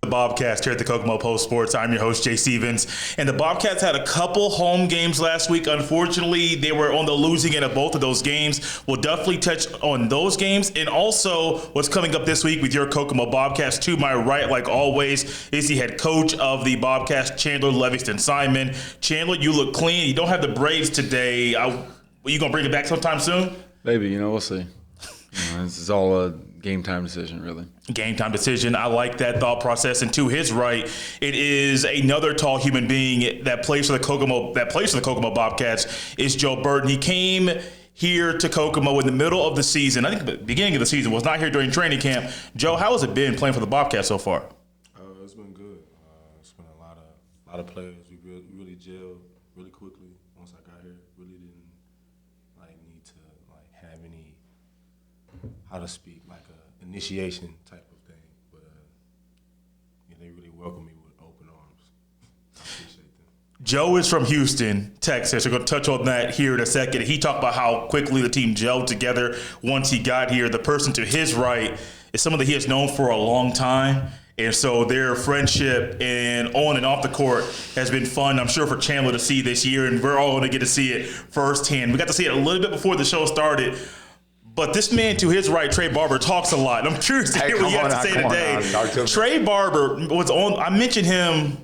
BobKast here at the Kokomo Post Sports. I'm your host, Jay Stevens. And the BobKats had a couple home games last week. Unfortunately, they were on the losing end of both of those games. We'll definitely touch on those games and also what's coming up this week with your Kokomo BobKats. To my right, like always, is the head coach of the BobKats, Chandler Levingston-Simon. Chandler, you look clean. You don't have the braids today. Are you going to bring it back sometime soon? Maybe, we'll see. This is all a game time decision, really. Game time decision. I like that thought process. And to his right, it is another tall human being that plays for the Kokomo BobKats. Is Joe Burton. He came here to Kokomo in the middle of the season. I think the beginning of the season, was not here during training camp. Joe, how has it been playing for the BobKats so far? It's been good. It's been a lot of players. We really gelled really quickly once I got here. Really didn't need to have any, how to speak, a initiation type of thing. But they really welcomed me with open arms. I appreciate them. Joe is from Houston, Texas. We're going to touch on that here in a second. He talked about how quickly the team gelled together once he got here. The person to his right is someone that he has known for a long time. And so their friendship and on and off the court has been fun, I'm sure, for Chandler to see this year. And we're all going to get to see it firsthand. We got to see it a little bit before the show started. But this man to his right, Trae Barber, talks a lot. I'm curious to hear what you have to say today. Trae Barber was on. I mentioned him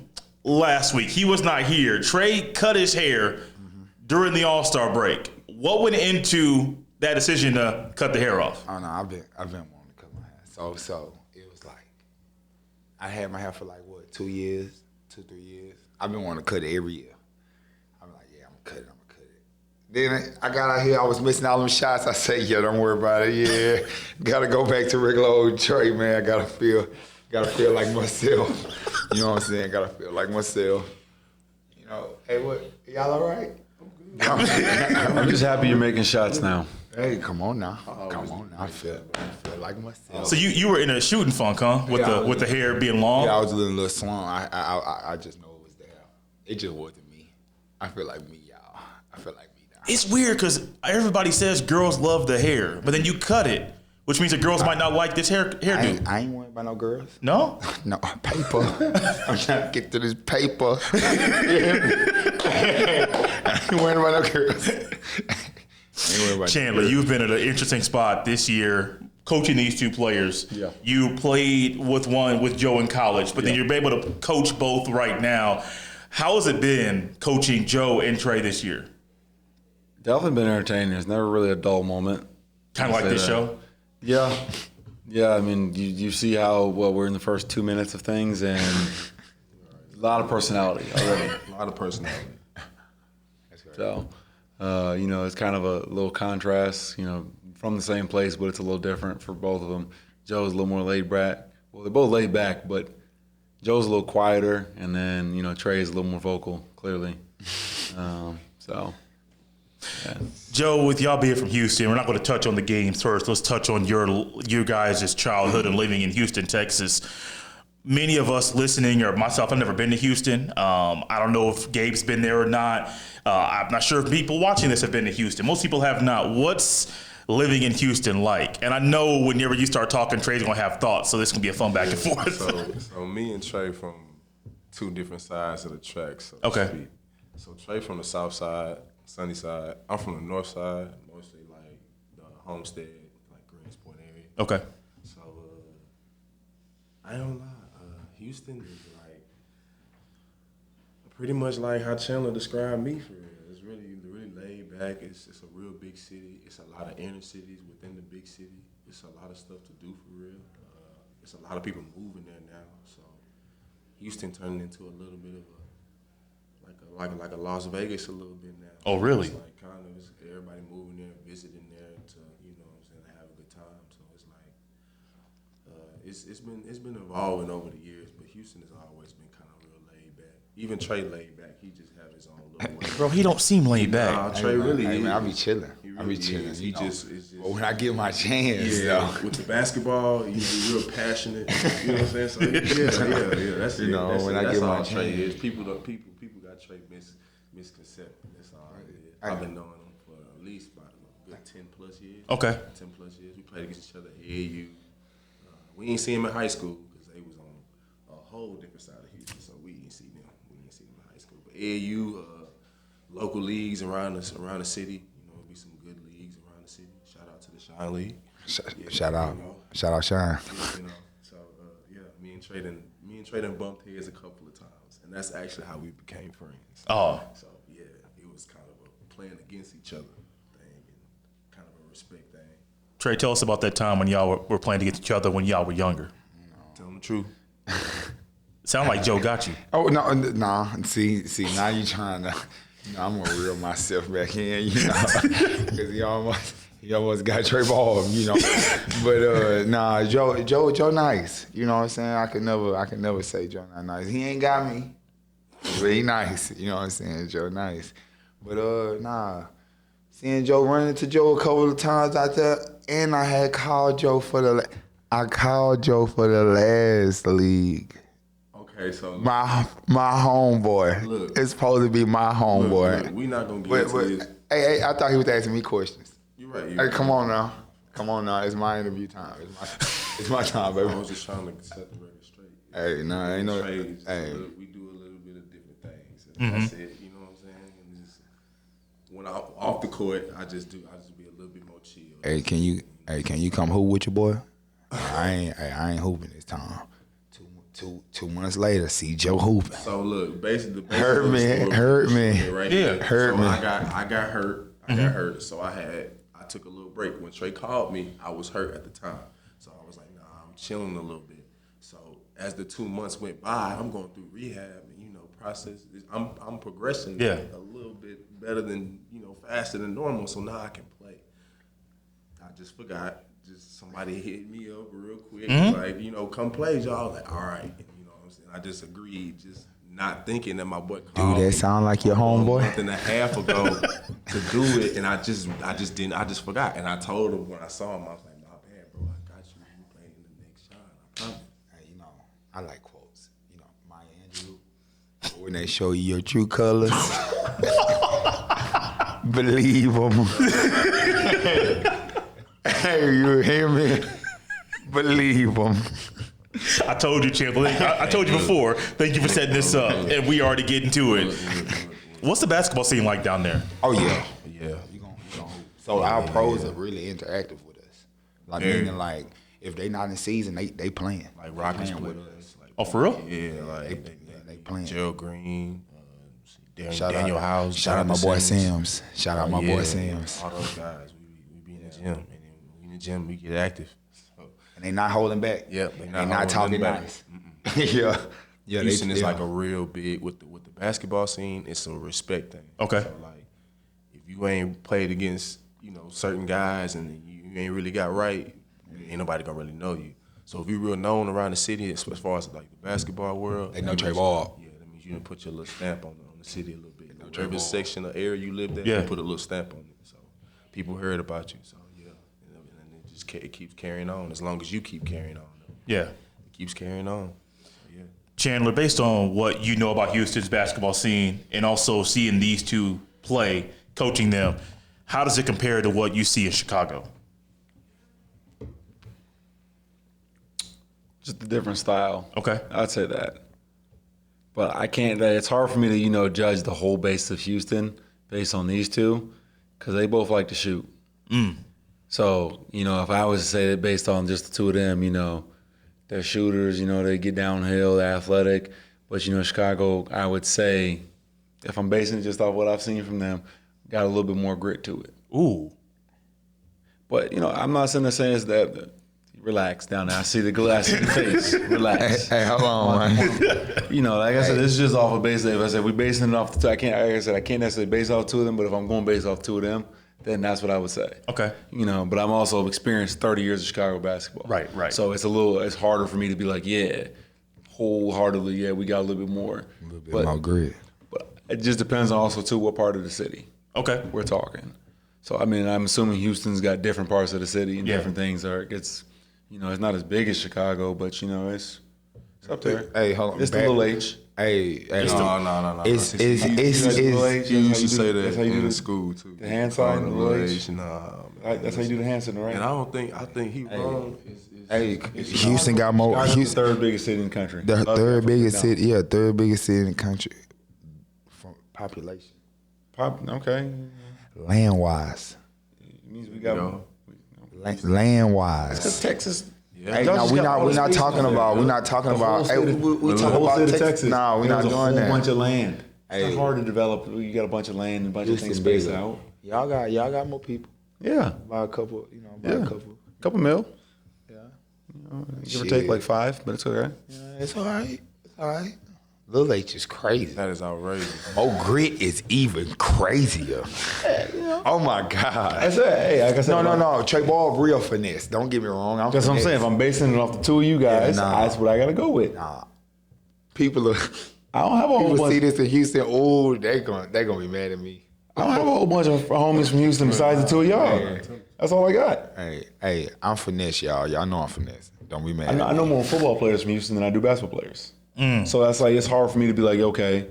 last week. He was not here. Trae cut his hair during the All-Star break. What went into that decision to cut the hair off? Oh no, I've been wanting to cut my hair. So it was I had my hair for 2 years, 3 years. I've been wanting to cut it every year. I'm like, yeah, I'm gonna cut it. Then I got out here, I was missing all them shots. I said, yeah, don't worry about it. Yeah, gotta go back to regular old Trae, man. I gotta feel like myself. You know what I'm saying? Gotta feel like myself. Hey, what? Y'all all right? I'm good. I'm just happy you're making shots now. Hey, come on now. I feel like myself. So you were in a shooting funk, huh? With the hair being long? Yeah, I was a little slung. I just know it was there. It just wasn't me. I feel like me, y'all. I feel like me now. It's weird because everybody says girls love the hair, but then you cut it, which means the girls might not like this hairdo. I ain't worried about no girls. No? No, paper. I'm trying to get to this paper. I ain't worried about no girls. Chandler, you've been at an interesting spot this year coaching these two players. Yeah. You played with Joe in college, but then you're able to coach both right now. How has it been coaching Joe and Trae this year? Definitely been entertaining. There's never really a dull moment. Kind of like this show? Yeah. Yeah, I mean, you see how, we're in the first 2 minutes of things, and a lot of personality already. A lot of personality. So, it's kind of a little contrast, from the same place, but it's a little different for both of them. Joe's a little more laid back. Well, they're both laid back, but Joe's a little quieter, and then, Trae is a little more vocal, clearly. Yeah. Joe, with y'all being from Houston, we're not going to touch on the games first. Let's touch on your guys' childhood and living in Houston, Texas. Many of us listening, or myself, I've never been to Houston. I don't know if Gabe's been there or not. I'm not sure if people watching this have been to Houston. Most people have not. What's living in Houston like? And I know whenever you start talking, Trae's going to have thoughts, so this can be a fun back and forth. So me and Trae from two different sides of the track, so okay. to speak. So Trae from the south side, sunny side. I'm from the north side, mostly the Homestead, Greenspoint area. Okay. So I don't lie. Houston is pretty much like how Chandler described me for real. It's really laid back. It's a real big city. It's a lot of inner cities within the big city. It's a lot of stuff to do for real. It's a lot of people moving there now. So Houston turned into a little bit of like a Las Vegas a little bit now. Oh, really? It's it's everybody moving there, visiting there to have a good time. So it's been evolving over the years, but Houston has always been kind of real laid back. Even Trae laid back. He just have his own little way. Bro, he don't seem laid back. Nah, Trae really. I be chilling. He just. But when I get my chance, with the basketball, he's real passionate. You know what I'm saying? So yeah. That's it. When I get my chance, Trae is. People got Trae misconception. That's all it is. I've been knowing him for at least about a good 10 plus years. Okay. 10 plus years. We played against each other at AAU. We ain't see him in high school because they was on a whole whole different side of Houston, so we didn't see them. We didn't see them in high school. But AAU, local leagues around the city. You know, it'll be some good leagues around the city. Shout out to the Shine League. Shout out, shout out, Shine. You know, so me and Trae done bumped heads a couple of times, and that's actually how we became friends. Oh. So yeah, it was kind of a playing against each other thing, and kind of a respect thing. Trae, tell us about that time when y'all were playing against each other when y'all were younger. Tell them the truth. Sound like Joe got you. Oh no, nah. See, now you trying to. I'm gonna reel myself back in, because he almost got Trae Barber, But nah, Joe nice. You know what I'm saying? I could never say Joe not nice. He ain't got me, but he nice. You know what I'm saying? Joe nice. But nah, seeing Joe run into Joe a couple of times out there, and I had called Joe for the last league. Okay, so My homeboy. Look. It's supposed to be my homeboy. Look, we not gonna get into this. Hey, I thought he was asking me questions. You're right. Hey, come on now. It's my interview time. It's my time, baby. I was just trying to set the record straight. Hey, nah, ain't no. Trades, Hey, we do a little bit of different things. And that's it. You know what I'm saying? And just, when I'm off the court, I just be a little bit more chill. hey, can you come hoop with your boy? I ain't hooping this time. 2 months later, see Joe hooping. So look, basically, Hurt me. Right Yeah, here. hurt so me. I got hurt. I got hurt. So I took a little break. When Trae called me, I was hurt at the time. So I was like, nah, I'm chilling a little bit. So as the 2 months went by, I'm going through rehab and process. I'm progressing a little bit better than faster than normal. So now I can play. I just forgot. Just somebody hit me up real quick, like, come play, y'all. Like, all right, you know what I'm saying? I just agreed, just not thinking that my boy called Dude, that me sound like your a homeboy. month and a half ago to do it, and I just forgot. And I told him when I saw him, I was like, my bad, bro, I got you. You playing in the next shine, I promise. Hey, I like quotes. Maya Angelou, when they show you your true colors, believe them. Hey, you hear me? Believe them. I told you, Chandler. I told you before. Thank you for setting this up, and we already getting to it. What's the basketball scene like down there? Oh yeah. Yeah. So our pros are really interactive with us. Like meaning like if they not in season, they playing. Like Rockets Playing with with us. Like, Oh, for real? yeah, like they playing. Gerald Green, Shout Daniel out, House. shout out my boy Sims. Sims. Shout out my boy Sims. All those guys, we be in the gym, and then we in the gym, we get active. So, And they not holding back. Yep, they holding not talking back. nice. yeah. Houston is like a real big with the basketball scene. It's a respect thing. Okay. So like, if you ain't played against certain guys and you ain't really got right, ain't nobody gonna really know you. So if you're real known around the city, as far as like the basketball world, They know that Trae means- Barber. Yeah, that means you done put your little stamp on the city a little bit. Whatever section or area you lived in, Yeah. you put a little stamp on it. So people heard about you. So yeah, and it just it keeps carrying on as long as you keep carrying on. Yeah. It keeps carrying on. So, yeah. Chandler, based on what you know about Houston's basketball scene and also seeing these two play, coaching them, how does it compare to what you see in Chicago? Just a different style. Okay. I'd say that. But I can't. It's hard for me to judge the whole base of Houston based on these two, because they both like to shoot. So if I was to say that based on just the two of them, they're shooters. They get downhill, they're athletic. But Chicago, I would say, if I'm basing it just off what I've seen from them, got a little bit more grit to it. Ooh. But I'm not sitting there saying it's that. Relax down there. I see the glass in the face. Relax. Hey, hold on, man. Like I said, this is just off of base. If I said we're basing it off the two, I can't necessarily base off two of them. But if I'm going based off two of them, then that's what I would say. Okay. But I'm also experienced 30 years of Chicago basketball. Right. So it's harder for me to be like, wholeheartedly, we got a little bit more. A little bit more grit. But it just depends on also too what part of the city Okay. we're talking. So I'm assuming Houston's got different parts of the city and different things. It's not as big as Chicago, but it's up there. Hey, hold on. It's the little H. Hey, No. It's You used to say that That's how you do in it. school too. The hand sign, the little H. Nah, That's how you do the hand sign, right? and I think he wrong. Is Hey, Houston got more. Chicago's the Houston, third biggest city in the country. the third biggest city. Yeah, third biggest city in the country from population, Okay. land wise. It means we got. Land wise. Texas. Hey, no, we're not talking about. We're not talking about. Hey, we the talking whole about state of Texas. Texas. No, we're not There's doing a that. whole bunch of land. Hey. It's not hard to develop. You got a bunch of land and a bunch of things Houston spaced bigger. out. Y'all got more people. Yeah. By a couple, by Yeah. a couple. Couple mil. Yeah. Give or take like 5, but it's okay. Yeah, it's all right. It's all right. Lil H is crazy. That is outrageous. Mo Grit is even crazier. Oh my God. I said, hey, like I said, No. Trae Barber real finesse. Don't get me wrong. That's what I'm saying. If I'm basing it off the two of you guys, that's what I got to go with. People are. I don't have a whole People bunch. see this in Houston. Oh, they gonna be mad at me. I don't have a whole bunch of homies from Houston besides the two of y'all. That's all I got. Hey, I'm finesse, y'all. Y'all know I'm finesse. Don't be mad. I know more football players from Houston than I do basketball players. So that's like it's hard for me to be like, okay.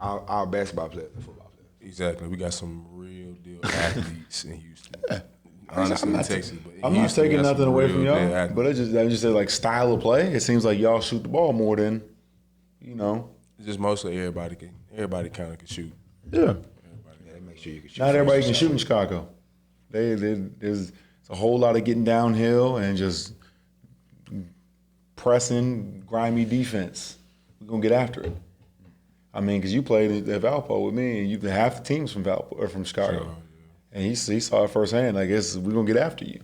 Our basketball players and football players. Exactly. We got some real deal athletes in Houston. Honestly, I'm not, Texas, but I'm not Houston, we taking got nothing some away real from deal y'all, athletes. but I just said like style of play. It seems like y'all shoot the ball more than, It's just mostly everybody kind of can shoot. yeah. Make sure you can shoot. Not everybody can shoot in Chicago. There's a whole lot of getting downhill and just pressing, grimy defense. We're gonna get after it. I mean, because you played at Valpo with me, and half the teams from Valpo or from Chicago, and he saw it firsthand. Like we're gonna get after you,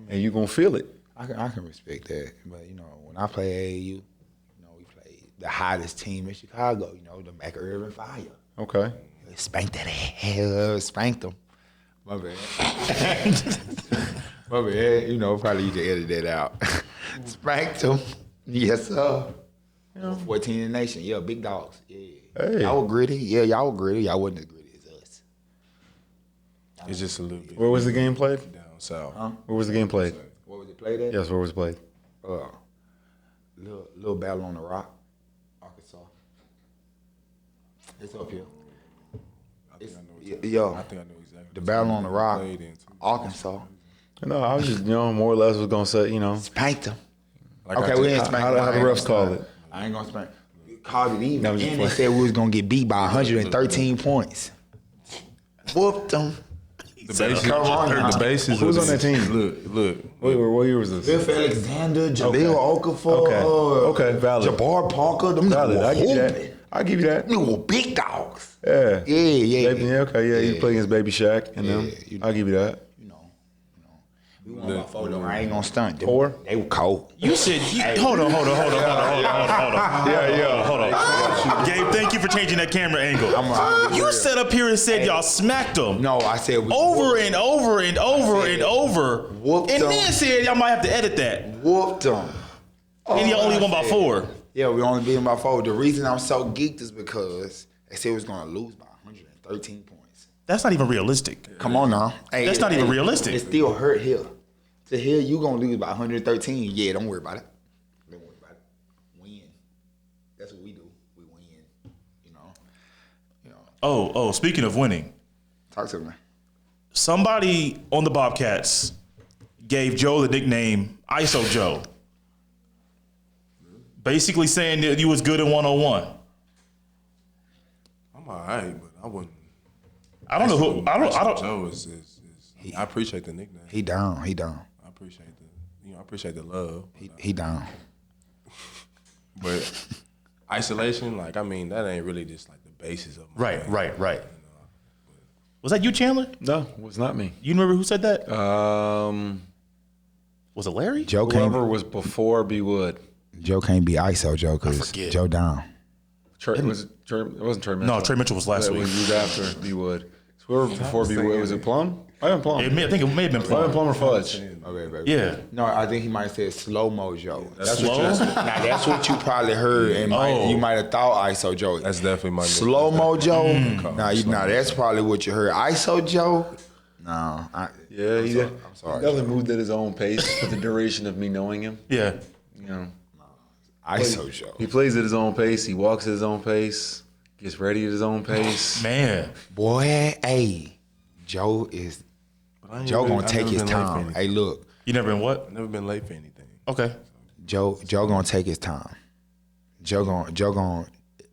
and you're gonna feel it. I can respect that, but when I play AAU, we played the hottest team in Chicago. The Mac Irvin Fire. Okay. Spanked that ass. Spanked them. My bad. My bad. Probably you can edit that out. Spanked them. Yes, sir. 14 in the nation. Yeah, big dogs. Yeah. Hey. Y'all were gritty. Yeah, y'all were gritty. Y'all wasn't as gritty as us. It's just a little bit. Where was the game played? Down south. Where was the game played? What was it played at? Yes, where was it played? Little Battle on the Rock, Arkansas. It's up here. I think I know exactly. The Battle on the Rock, Played in, too. Arkansas. No, I was just more or less was gonna say Spanked them. Like Okay, I we just- ain't spank how them. the I ain't refs gonna call spank. it. I ain't gonna spank. We called it even. That was And just they play. said we was gonna get beat by 113 points. Whooped them. The bases. Come on now. The bases. Who's of on that this- team? Look. Wait, what year was this? Biff Alexander, Jaleel Okafor, Okay, valid. Jabbar Parker. Them niggas Valid. were I give you hooping. that. I give you that. Them were big dogs. Yeah. Yeah. Baby, you play against Baby Shaq and them. I'll give you that. We won by 4 though. I ain't gonna stunt. 4? They were cold. You said, hold on. Yeah. Gabe, thank you for changing that camera angle. You set up here and said y'all smacked them. No, I said we Over and over and over and over. Whooped And them. then said y'all might have to edit that. whooped them. And y'all only won by 4. Yeah, we only beat them by 4. The reason I'm so geeked is because they said we was gonna lose by 113 points. That's not even realistic. Come on now. Hey, That's not even realistic. It still hurt here. To here, you gonna lose by 113. Yeah, don't worry about it. Don't worry about it. Win. That's what we do. We win. Oh, speaking of winning, Talk to me. somebody on the BobKats gave Joe the nickname ISO Joe. Basically saying that you was good in 101. I'm all right, but I wouldn't. I don't know who. I don't. Joe is I appreciate the nickname. He down. I appreciate the love. He down. But isolation, that ain't really just like the basis of my game. Right. Was that you, Chandler? No, it was not me. You remember who said that? Was it Larry? Joe Whoever was before B. Wood. Joe can't be ISO Joe because forget. Joe down. It wasn't Trey Mitchell. No, Trae Mitchell was last That week. was after B. Wood. So whoever before B. Wood, was it Plum? I am Plum. I think it may have been Plum Plum. or Fudge. Okay, baby. Yeah. No, I think he might have said slow mo Joe. Slow? Now that's what you probably heard, and you might have thought ISO Joe. That's definitely my Slow mo Joe. Now that's probably what you heard. ISO Joe. No, Yeah, he did. I'm sorry. He definitely moved at his own pace for the duration of me knowing him. Yeah. ISO Joe. He plays at his own pace. He walks at his own pace. Gets ready at his own pace. Man. Boy, hey, Joe is Joe gonna take his time. Hey, look. You never been what? I've never been late for anything. Okay. Joe gonna take his time. Joe gonna.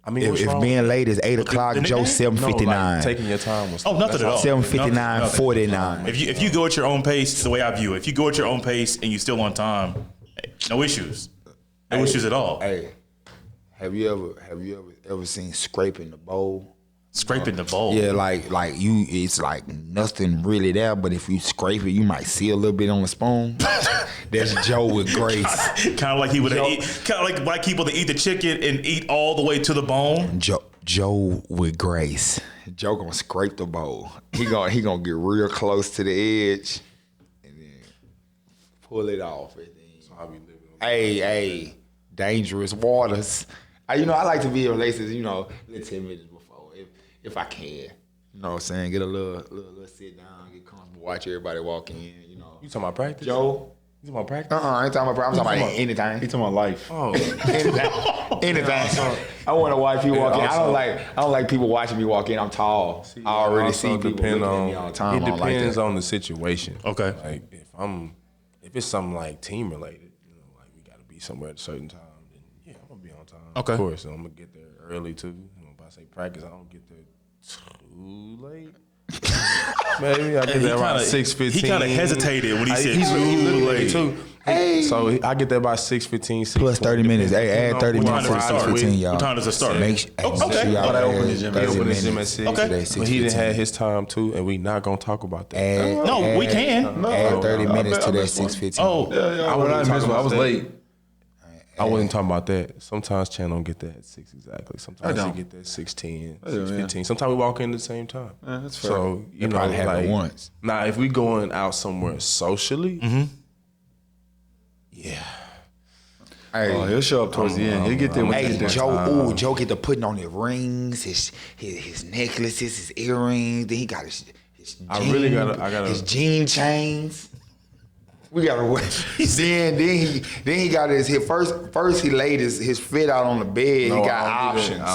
I mean, if being late is 8 o'clock, Joe 7:59. Like, taking your time was Nothing at all. 7:59, 49. If you go at your own pace, it's the way I view it. If you go at your own pace and you still on time, no issues. No issues at all. Hey, have you ever seen scraping the bowl? Scraping the bowl. Yeah, like you, it's like nothing really there. But if you scrape it, you might see a little bit on the spoon. That's Joe with grace. Kind of like he would eat. Kind of like black people that eat the chicken and eat all the way to the bone. Joe with grace. Joe gonna scrape the bowl. He gonna get real close to the edge, and then pull it off. And then, So I be living. hey, dangerous waters. I like to be in places, little 10 minutes before, if I can. You know what I'm saying? Get a little sit down, get comfortable, watch everybody walk in. You talking about practice? Joe. You talking about practice? I ain't talking about practice. I'm talking about anything. He talking about life. Oh, Anything. I want to watch people walk in. I don't like people watching me walk in. I'm tall. I already see people looking at me all the time. It depends on the situation. Okay. Like if it's something like team related, like we got to be somewhere at a certain time, then yeah, I'm gonna be on time. Okay. Of course, so I'm gonna get there early too. If I say practice, I don't get there too late. Maybe I get there around 6:15. He kind of hesitated when he said he's too looking late. too. Hey. So I get there by 6:15. Plus 30 minutes. Hey, add 30 minutes to the 6:15, y'all. What time does it start? Make sure y'all But I open the gym. They at open the 6. gym at 6. Okay. But he didn't have his time too, and we not gonna talk about that. No, we can. Add 30 minutes to that 6:15. Oh, I was late. late. I wasn't talking about that. Sometimes Chan don't get that at 6 exactly. Sometimes he get that at 6:10, 6:15. Sometimes we walk in at the same time. That's fair. So you know, probably happened like once. now if we going out somewhere socially, yeah. Oh, he'll show up towards the end. He'll get there when Hey, he gets there. Joe get to putting on his rings, his necklaces, his earrings. Then he got his his jean chains. We gotta wait. then he got his first he laid his fit out on the bed. No, he got I don't do options. that.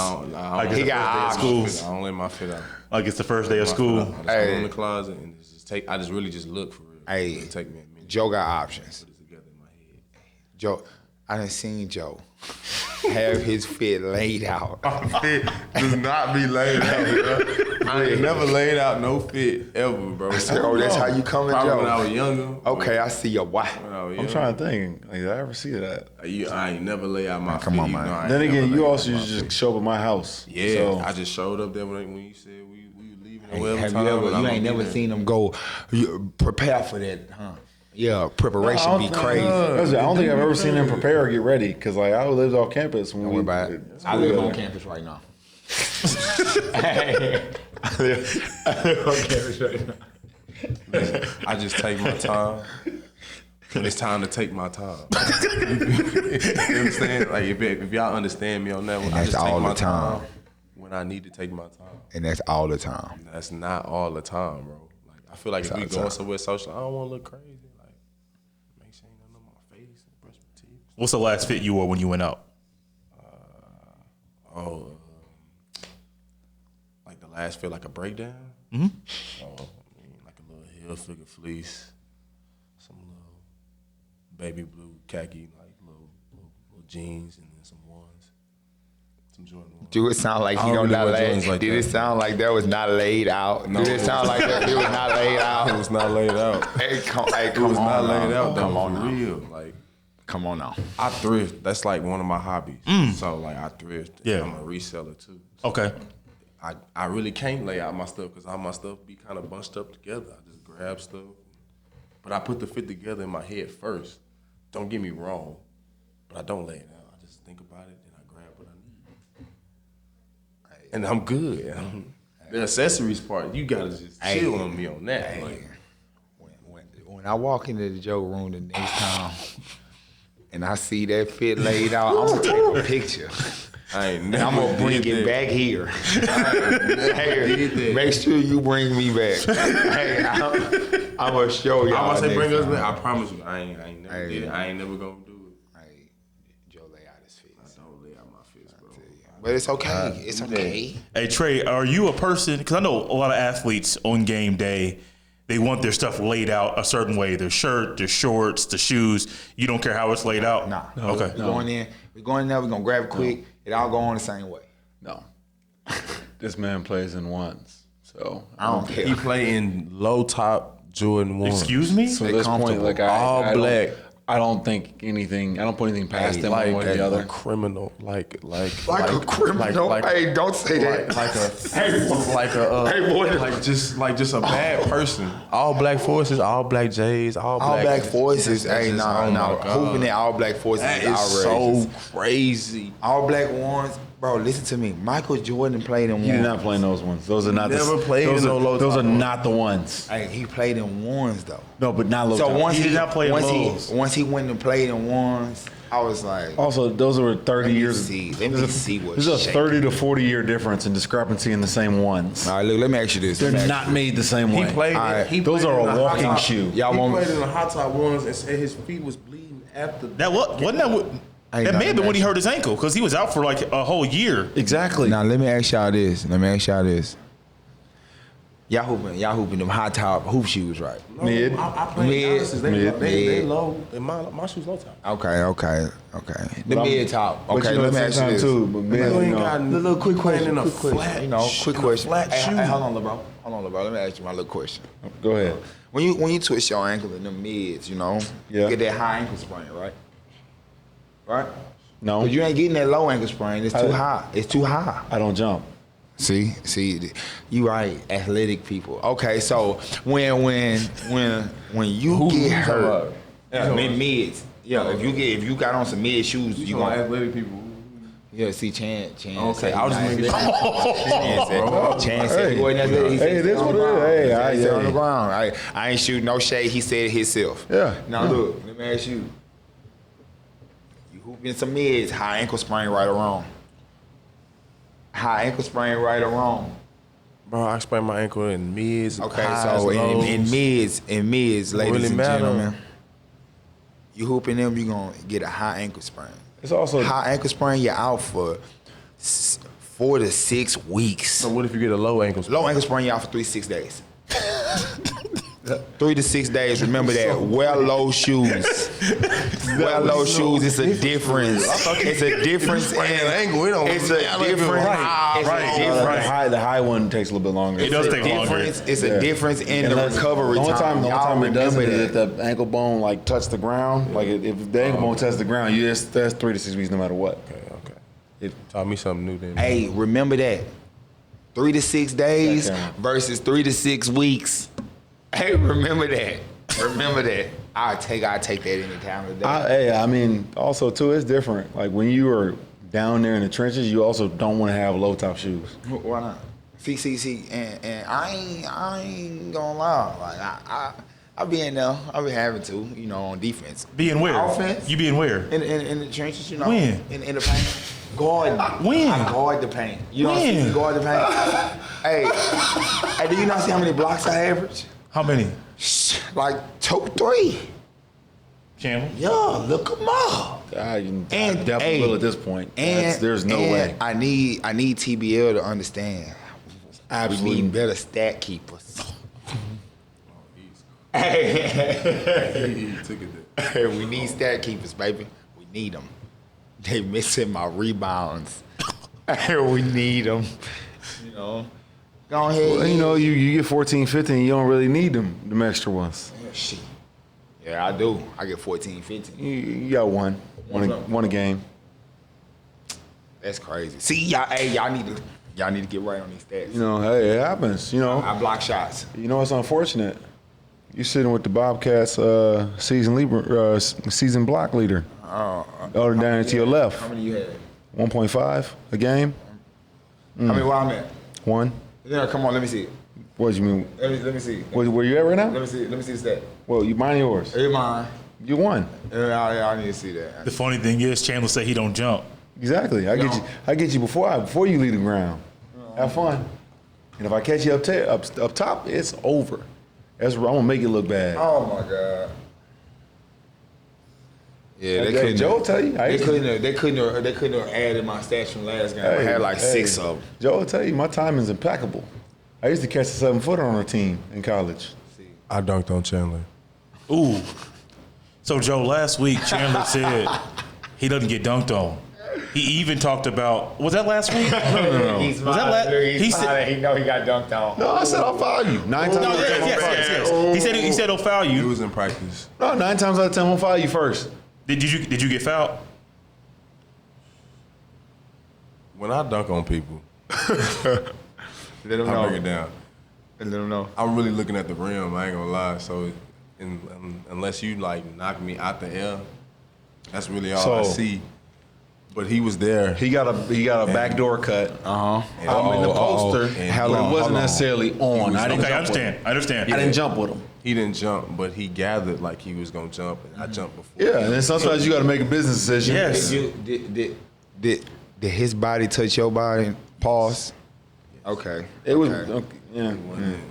I don't He got options. I don't let my fit out. like it's the first day of school. I just go in the closet and just take. I just really just look for real. Hey, It'll take me a minute. Joe got options. Put it together in my head. Joe, I done seen Joe have his fit laid out. Do not be laid out, bro. I ain't never laid out no fit ever, bro. I said, that's how you coming, Probably Joe? when I was younger. Okay, I see your wife. When I was I'm younger. trying to think. Like, did I ever see that? I ain't never lay out my Come feet. on, You man. know, I ain't Then never again, laid you out also my used to feet. just show up at my house. Yeah, So, I just showed up there when you said we leaving. Hey, whatever have time, you ever? and I'm You gonna ain't be never there. seen them go prepare for that, huh? Yeah, preparation be crazy. I don't think I've ever seen them prepare or get ready because like I lived off campus when Don't we. worry about it. I live on campus right now. I live on campus right now. I just take my time. When it's time to take my time. You understand? Like if y'all understand me on that one, I that's just take all my the time. when I need to take my time. And that's all the time. That's not all the time, bro. Like I feel like if we going somewhere social, I don't want to look crazy. Like make sure ain't nothing on my face and brush my teeth. What's the last fit you wore when you went out? Like the last fit, like a breakdown. Mm-hmm. I mean, like a little heel figure fleece, some little baby blue khaki, like little jeans, and then some ones, some Jordan ones. Do it sound like I he don't don't really not wear laid? Jordans like Did that. it sound like that was not laid out? No. Did it sound like that it was not laid It out? was not laid out. Hey, come It was on not now. laid out though. Come on For now. real. Like Come on now. I thrift. That's like one of my hobbies. So like I thrift. Yeah. I'm a reseller too. Okay. I really can't lay out my stuff because all my stuff be kind of bunched up together. I just grab stuff, but I put the fit together in my head first. Don't get me wrong, but I don't lay it out. I just think about it and I grab what I need, and I'm good. The accessories part, you gotta just chill on me on that. Like, When I walk into the Joe room the next time and I see that fit laid out, I'm gonna take a picture. I ain't And never I'm gonna bring did it that. back here. did Hey, that. make sure you bring me back. Hey, I'm gonna show y'all. I'm gonna say next bring us time. back. I promise you, I ain't never did it. I ain't never gonna do it. Hey, Joe lay out his fit. I don't lay out my fist, bro. But it's okay. It's okay. Hey Trae, are you a person? Because I know a lot of athletes on game day, they want their stuff laid out a certain way. Their shirt, their shorts, the shoes. You don't care how it's laid out? Nah. Okay. We're going in there, we're going to grab it quick. It all go on the same way. No. This man plays in ones, so I don't care. He play in low top Jordan 1. Excuse me? So at this point, like All I black. I don't think anything. I don't put anything past them one way or the a other. criminal, like a criminal. Hey, don't say that. Just a bad person. All black forces, all black J's, all Black forces. That's Hey, just- no. oh my God. Hooping in all black forces That is is outrageous. so crazy. All black ones. Bro, listen to me. Michael Jordan played in ones. He did not play in those ones. Those are not Never the played those in are, no low Those top are ones. not the ones. Hey, he played in ones though. No, but not low So top. once He did not play in lows. once he went and played in ones, I was like, Also, those were 30 Let me years. see. Let me see what There's a shape. 30 to 40 year difference in discrepancy in the same ones. all right, look, let me ask you this. They're not made the same He way. played. All right. Those played are in a the hot walking top. shoe. Y'all He want played in the hot top ones and said his feet was bleeding after. That wasn't that what? Hey, That nah, may have been when he nah. hurt his ankle because he was out for like a whole year. Exactly. Now let me ask y'all this. Y'all hooping them high top hoop shoes, right? No, Mid. I played Mid. Alice's. Mid. They low. And my shoes low top. Okay. The But mid top. but Okay, you know, let me at ask the you same this. time, too, but mid, You you ain't know, got Little quick question. in a Quick question. flat, You know, quick in a question. flat Hey, shoe. hold on, LeBron. Let me ask you my little question. Go ahead. When you twist your ankle in the mids, you know, Yeah. you get that high ankle sprain, right? Right? No, But you ain't getting that low ankle sprain. It's too high. It's too high. I don't jump. See, you right, athletic people. Okay, so when you get hurt, mids. Yeah, if you got on some mid shoes, you gonna athletic people. yeah. See, Chan. Okay, I was just making Chan said he wasn't athletic. He said Hey, he this sit on what the it is. ground. Hey, He said I- he sit on the hey. ground. I ain't shooting no shade. He said it himself. Yeah. Now look, let me ask you. You hooping some mids, high ankle sprain, right or wrong? High ankle sprain, right or wrong? Bro, I sprained my ankle in mids. Okay, highs, so lows. in mids, ladies really and matter. gentlemen, you hooping them, you gonna get a high ankle sprain. It's also High ankle sprain, you're out for 4 to 6 weeks. So what if you get a low ankle sprain? Low ankle sprain, you're out for 3 to 6 days. 3 to 6 days. Remember that. Wear low shoes. Wear low shoes. It's a difference. It's a difference in ankle. It don't It's a matter if it difference. right. It's a Right. difference. the high one takes a little bit longer. It does It's a take longer. difference. It's Yeah. a difference in the Unless- recovery the only time. The Y'all only time it does it remember is if the ankle bone like touch the ground. Like if the ankle bone touches the ground, that's 3 to 6 weeks no matter what. Okay. Taught me something new then. Hey, remember that. 3 to 6 days Yeah, Cameron. versus 3 to 6 weeks. Hey, remember that. Remember that. I take that any time of the day. I mean, also too, it's different. Like when you are down there in the trenches, you also don't want to have low top shoes. Why not? See, and I ain't gonna lie. Like I be in there. I be having to, you know, on defense. Being where? Offense. You being where? In the trenches, you know. When? In the paint. Guard. When? I guard the paint. You know what I'm When? saying? Guard the paint. Hey, do you not see how many blocks I average? How many? Like 2, 3. Chandler? Yeah, look them up. I And definitely will at this point. And There's no way. I need TBL to understand. Absolutely. We need better stat keepers. He took it there. Hey, we need stat keepers, baby. We need them. They missing my rebounds. We need them. You know. Go ahead. Well, you know, you get 14, 15, you don't really need them extra ones. Shit. Yeah, I do. I get 14, 15. You got one a game. That's crazy. See, y'all need to get right on these stats. You know, hey, it happens. You know, I block shots. you know it's unfortunate. You sitting with the BobKats season block leader. Other down to your left. How many you had? 1.5 a game. How many where I'm at? 1. Yeah, come on, let me see it. What you mean? Let me see. Where you at right now? Let me see the stat. Well, you mine yours. Here's mine. You won. I need to see that. The funny thing is, Chandler said he don't jump. Exactly. I get you before you leave the ground. Have fun. And if I catch you up top, it's over. I'm gonna make it look bad. Oh my God. Yeah, they Hey, couldn't. Joe tell you. They couldn't have added my stats from last game. I had like 6 of them. Joe will tell you my timing's impeccable. I used to catch a 7-footer on our team in college. See, I dunked on Chandler. Ooh. So, Joe, last week, Chandler said he doesn't get dunked on. He even talked about, was that last week? No. He's Was that he said he know he got dunked on. No, I said I'll foul you. 9 times out of 10 yes. He said he'll foul It you. was in practice. No, 9 times out of 10 I'll foul you first. Did you get fouled? When I dunk on people, Let him I know. break it down. Let him know. I'm really looking at the rim. I ain't gonna lie. So, unless you like knock me out the air, that's really all I So- see. But he was there. He got a backdoor cut. Uh-huh. I'm in the poster, Hold but on, it wasn't hold on. necessarily on. I didn't Okay, I jump with him. understand. I didn't jump with him. He didn't jump, but he gathered like he was gonna jump, and I jumped before. Yeah, and then sometimes you got to make a business decision. Yes. Did his body touch your body? Pause. Okay. It was, Okay. yeah.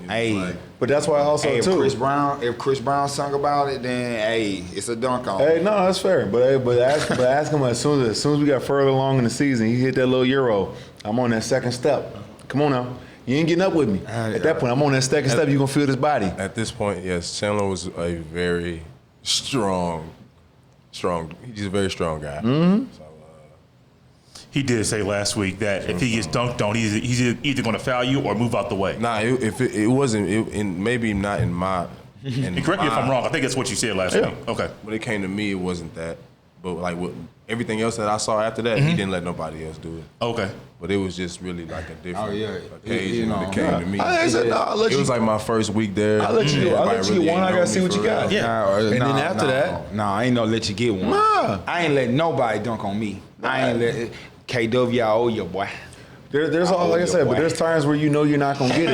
Hey. But that's why also Hey, too. if Chris Brown sung about it, then hey, it's a dunk on. Hey, no, that's fair. But ask him as soon as we got further along in the season, he hit that little Euro. I'm on that second step. Come on now. You ain't getting up with me. At that point, I'm on that second step. You gonna feel this body. At this point, yes, Chandler was a very strong. He's a very strong guy. Mm-hmm. So, He did say last week that if he gets dunked on, he's either going to foul you or move out the way. if it wasn't, maybe not in my. And correct me if I'm wrong. I think that's what you said last week. Okay. When it came to me, it wasn't that. But like with everything else that I saw after that, he didn't let nobody else do it. Okay. But it was just really like a different occasion You know, when it came to me. I said, no, I'll let It you. was like my first week there. I'll let you do it. I'll let Everybody you get really one. I ain't gotta know see me what you for got. real. Yeah. And then after that- no, I ain't no let you get one. Nah. I ain't let nobody dunk on me. I ain't let KW. I owe you, boy. There's all like I said, but there's times where you know you're not gonna get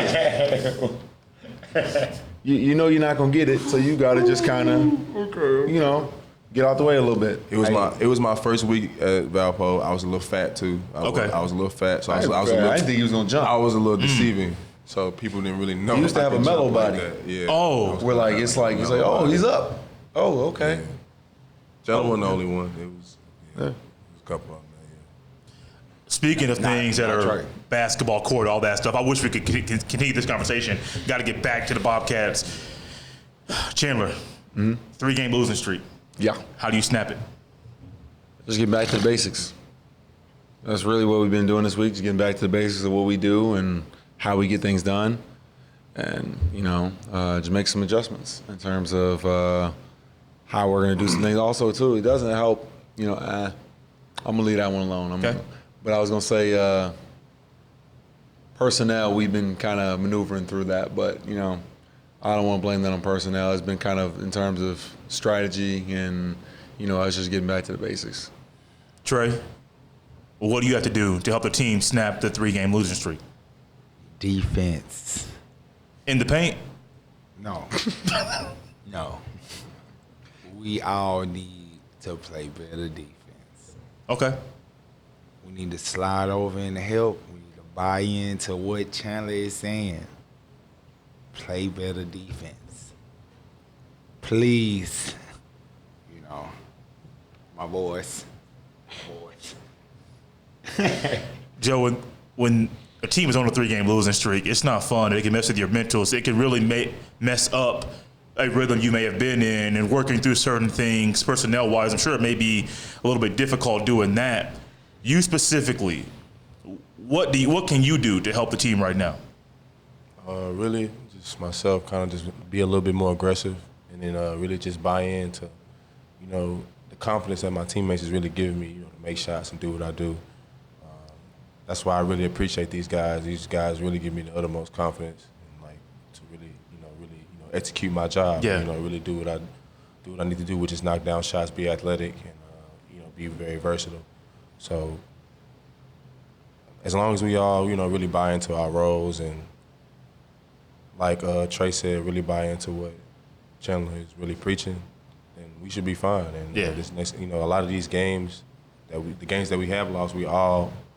it. you know you're not gonna get it, so you gotta just kind of, get out the way a little bit. It was my first week at Valpo. I was a little fat too. I was a little fat, so I was a I little. didn't think he was gonna jump. I was a little deceiving, so people didn't really know. He used to I have a could mellow jump like body. that. Yeah. Oh. We're like, it's oh, he's up. Oh, okay. Chandler wasn't the only one. It was a couple of them. Speaking of things that that's are right. basketball court, all that stuff, I wish we could continue this conversation. Got to get back to the Bobcats. Chandler, 3-game losing streak. Yeah. How do you snap it? Just getting back to the basics. That's really what we've been doing this week, just getting back to the basics of what we do and how we get things done. And, just make some adjustments in terms of how we're going to do some things. Also, too, it doesn't help, I'm going to leave that one alone. Okay. But I was going to say personnel, we've been kind of maneuvering through that. But, I don't want to blame that on personnel. It's been kind of in terms of strategy and, us just getting back to the basics. Trae, what do you have to do to help the team snap the 3-game losing streak? Defense. In the paint? No. No. We all need to play better defense. Okay. We need to slide over and help. We need to buy into what Chandler is saying. Play better defense. Please. My boys. Joe, when a team is on a 3-game losing streak, it's not fun. It can mess with your mentals. It can really mess up a rhythm you may have been in and working through certain things personnel-wise. I'm sure it may be a little bit difficult doing that. You specifically, what can you do to help the team right now? Really, just myself, kind of just be a little bit more aggressive, and then really just buy into, the confidence that my teammates is really giving me, to make shots and do what I do. That's why I really appreciate these guys. These guys really give me the uttermost confidence, and to really, execute my job. Yeah. Really do what I need to do, which is knock down shots, be athletic, and be very versatile. So as long as we all, really buy into our roles and, like Trae said, really buy into what Chandler is really preaching, then we should be fine. And this next, a lot of these games, the games that we have lost,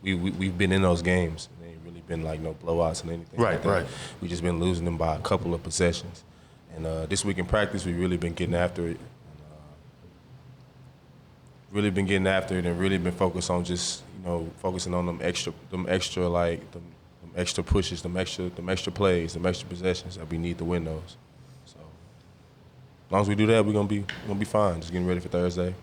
we've been in those games. They ain't really been like no blowouts and anything. Right, like that. right. We just been losing them by a couple of possessions. And this week in practice, we've really been getting after it. And really been focused on just, focusing on them extra pushes, them extra plays, them extra possessions that we need to win those. So As long as we do that, we're gonna be fine. Just getting ready for Thursday.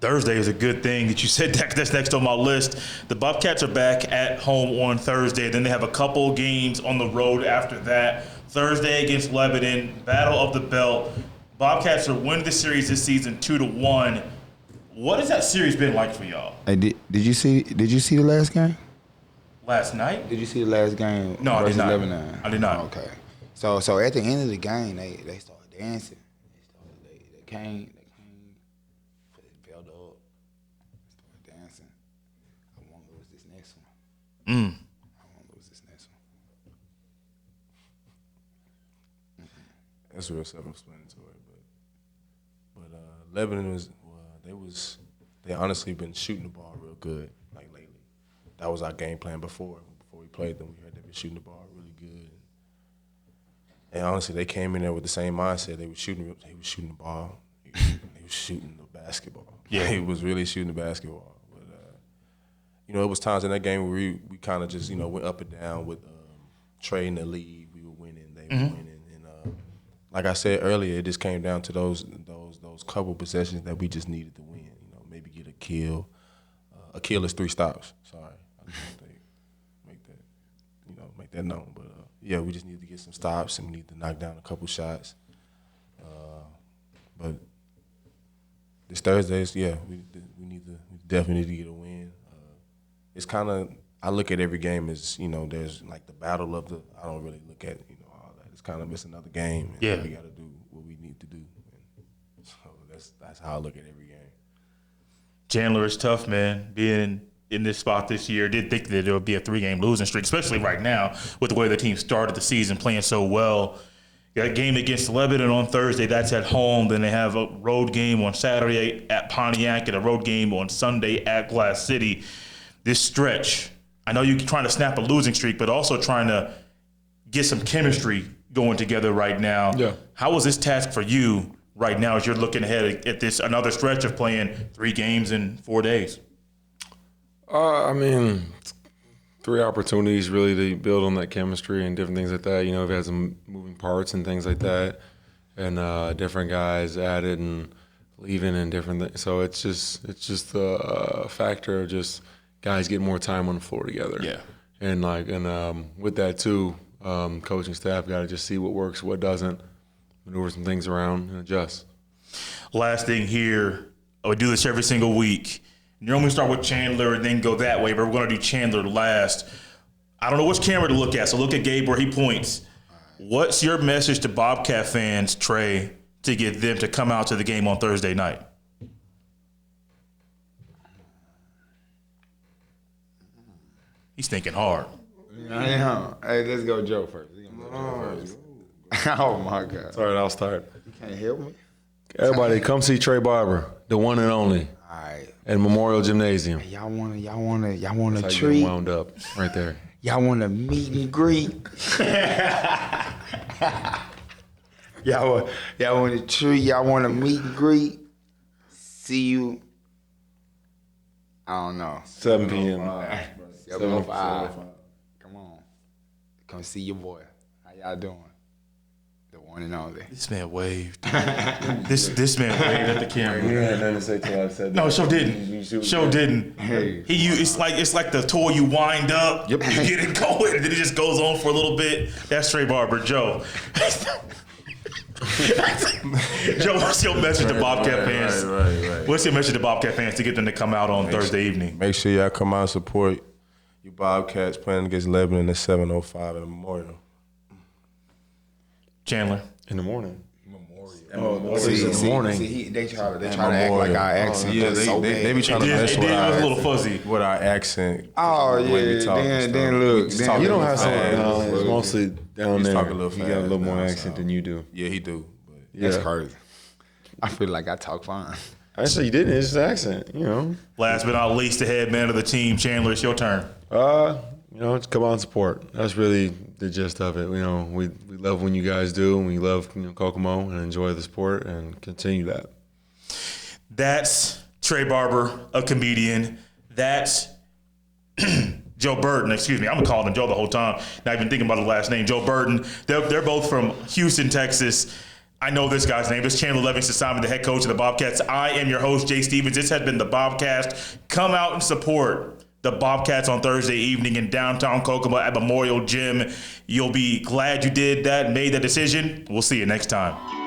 Thursday is a good thing that you said that. That's next on my list. The BobKats are back at home on Thursday. Then they have a couple games on the road after that. Thursday against Lebanon, Battle of the Belt. BobKats are winning the series this season 2-1. What has that series been like for y'all? Hey, did you see the last game? Last night? Did you see the last game? No, I did not. Lebanon? I did not. Oh, okay. So at the end of the game, they started dancing. They came, put his belt up, started dancing. I won't lose this next one. I won't lose this next one. That's real self-explanatory, but Lebanon they honestly been shooting the ball real good like lately. That was our game plan before we played them. We heard they been shooting the ball really good, and honestly, they came in there with the same mindset. They were shooting the ball. They were shooting the basketball. Yeah, he was really shooting the basketball. But it was times in that game where we kind of just went up and down with Trae in the lead. We were winning, they were winning, and like I said earlier, it just came down to those couple possessions that we just needed to win. Maybe get a kill. A kill is 3 stops. Sorry, I just want to make that known. But yeah, we just need to get some stops and we need to knock down a couple shots. But this Thursday, we definitely need to get a win. It's kind of, I look at every game as there's like the battle of the. I don't really look at all that. It's kind of it's another game. And we got to do what we need to do. And so that's how I look at every game. Chandler, it's tough, man, being in this spot this year. Did think that there would be a 3-game losing streak, especially right now with the way the team started the season, playing so well. Got a game against Lebanon on Thursday. That's at home. Then they have a road game on Saturday at Pontiac and a road game on Sunday at Glass City. This stretch, I know you're trying to snap a losing streak, but also trying to get some chemistry going together right now. Yeah. How was this task for you right now as you're looking ahead at this another stretch of playing 3 games in 4 days? 3 opportunities really to build on that chemistry and different things like that. We've had some moving parts and things like that, and different guys added and leaving and different things. So it's just a factor of just guys getting more time on the floor together. Yeah. And with that too, coaching staff got to just see what works, what doesn't, maneuver some things around and adjust. Last thing here, we do this every single week. Normally start with Chandler and then go that way, but we're going to do Chandler last. I don't know which camera to look at, so look at Gabe where he points. What's your message to Bobcat fans, Trae, to get them to come out to the game on Thursday night? He's thinking hard. Yeah. Hey, let's go Joe first. Oh, my God. All right, I'll start. You can't help me? Everybody, come see Trae Barber, the one and only, All right. at Memorial Gymnasium. Y'all want a That's how you treat? get wound up right there. Y'all want a meet and greet? y'all want a treat? Y'all want a meet and greet? See you. I don't know. 7 p.m. 7:05. Come on. Come see your boy. How y'all doing? The one and only. This man waved. this man waved at the camera. You had nothing to say till I said that. No, Show didn't. Show didn't. Hey. It's like the toy you wind up, you get it going, and then it just goes on for a little bit. That's Trae Barber, Joe. Joe, what's your message to Bobcat fans? Right. What's your message to Bobcat fans to get them to come out on Thursday evening? Make sure y'all come out and support your Bobcats playing against Lebanon at 7:05 at Memorial. Chandler. In the morning. See, they try to act like our accent. Yeah, they be trying to mess It with was a little fuzzy. our accent. Oh, the way we yeah. talk and Then stuff. look. Just then- talk You don't a have little to. fast. It's mostly down He's there. talking a little You got a little fast more now, accent so. than you do. Yeah, he do. But That's Yeah. crazy. I feel like I talk fine. Actually, you didn't. It's just an accent, Last but not least, the head man of the team, Chandler, it's your turn. Just come out and support. That's really the gist of it. We love when you guys do, and we love Kokomo and enjoy the sport and continue that. That's Trae Barber, a comedian. That's Joe Burton. Excuse me, I'm gonna call him Joe the whole time. Not even thinking about the last name, Joe Burton. They're both from Houston, Texas. I know this guy's name. This is Chandler Levingston-Simon, the head coach of the Bobcats. I am your host, Jay Stevens. This has been the BobKast. Come out and support the Bobcats on Thursday evening in downtown Kokomo at Memorial Gym. You'll be glad you did that, made that decision. We'll see you next time.